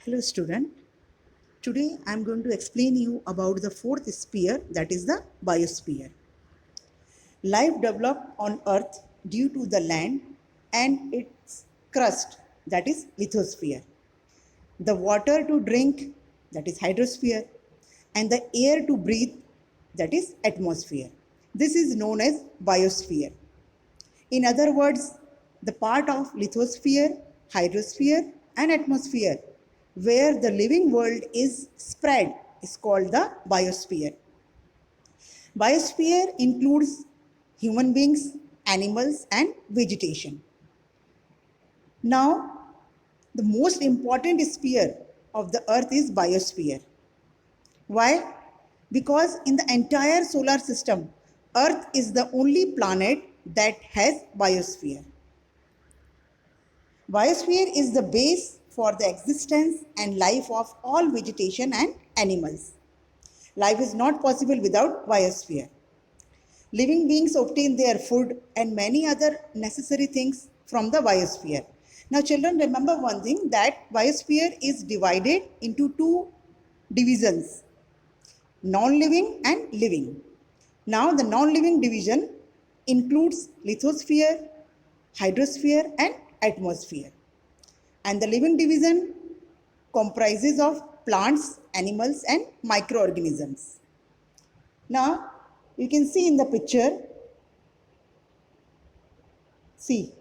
Hello student, today I am going to explain you about the fourth sphere, that is the biosphere. Life developed on earth due to the land and its crust, that is lithosphere. The water to drink, that is hydrosphere, and the air to breathe, that is atmosphere. This is known as biosphere. In other words, the part of lithosphere, hydrosphere and atmosphere where the living world is spread is called the biosphere. Biosphere includes human beings, animals and vegetation. Now, the most important sphere of the earth is biosphere. Why? Because in the entire solar system, earth is the only planet that has biosphere. Biosphere is the base for the existence and life of all vegetation and animals. Life is not possible without biosphere. Living beings obtain their food and many other necessary things from the biosphere. Now children, remember one thing, that biosphere is divided into two divisions, non-living and living. Now the non-living division includes lithosphere, hydrosphere and atmosphere. And the living division comprises of plants, animals and microorganisms. Now you can see in the picture, see,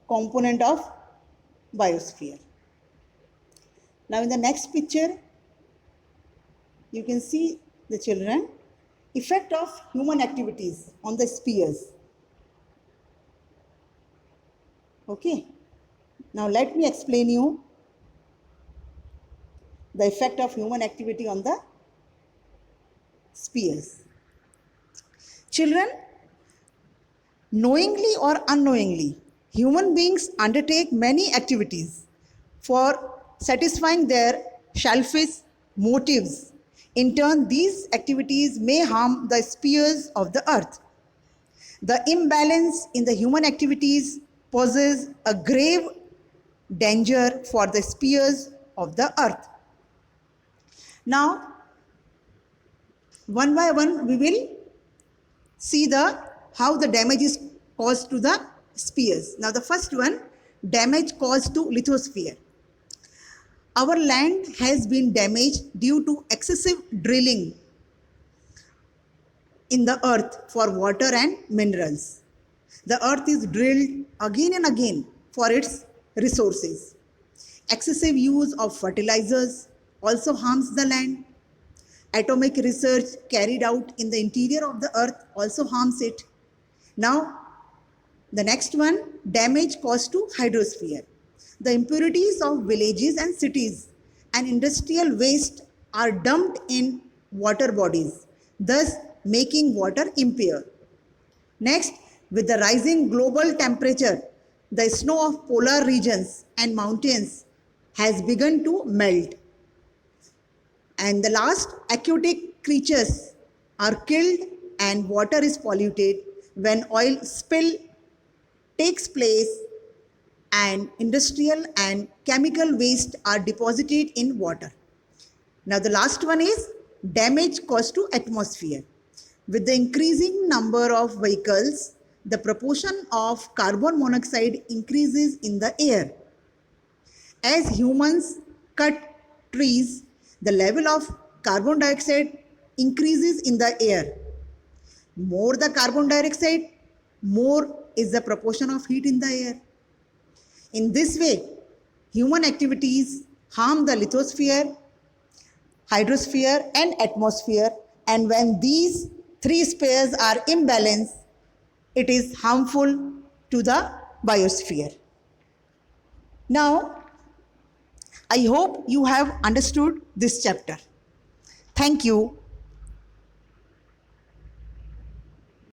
component of biosphere. Now in the next picture, you can see the children, effect of human activities on the spheres. Okay. Now let me explain you the effect of human activity on the spheres. Children, knowingly or unknowingly, human beings undertake many activities for satisfying their selfish motives. In turn, these activities may harm the spheres of the earth. The imbalance in the human activities poses a grave danger for the spheres of the earth. Now, one by one, we will see how the damage is caused to the spheres. Now, the first one, damage caused to lithosphere. Our land has been damaged due to excessive drilling in the earth for water and minerals. The earth is drilled again and again for its resources. Excessive use of fertilizers also harms the land. Atomic research carried out in the interior of the earth also harms it. Now, the next one, damage caused to hydrosphere. The impurities of villages and cities and industrial waste are dumped in water bodies, thus making water impure. Next, with the rising global temperature, the snow of polar regions and mountains has begun to melt. And the last, aquatic creatures are killed and water is polluted when oil spill takes place and industrial and chemical waste are deposited in water. Now the last one is damage caused to atmosphere. With the increasing number of vehicles, the proportion of carbon monoxide increases in the air. As humans cut trees, the level of carbon dioxide increases in the air. More the carbon dioxide, more is the proportion of heat in the air. In this way, human activities harm the lithosphere, hydrosphere and atmosphere, and when these three spheres are imbalanced, it is harmful to the biosphere. Now, I hope you have understood this chapter. Thank you.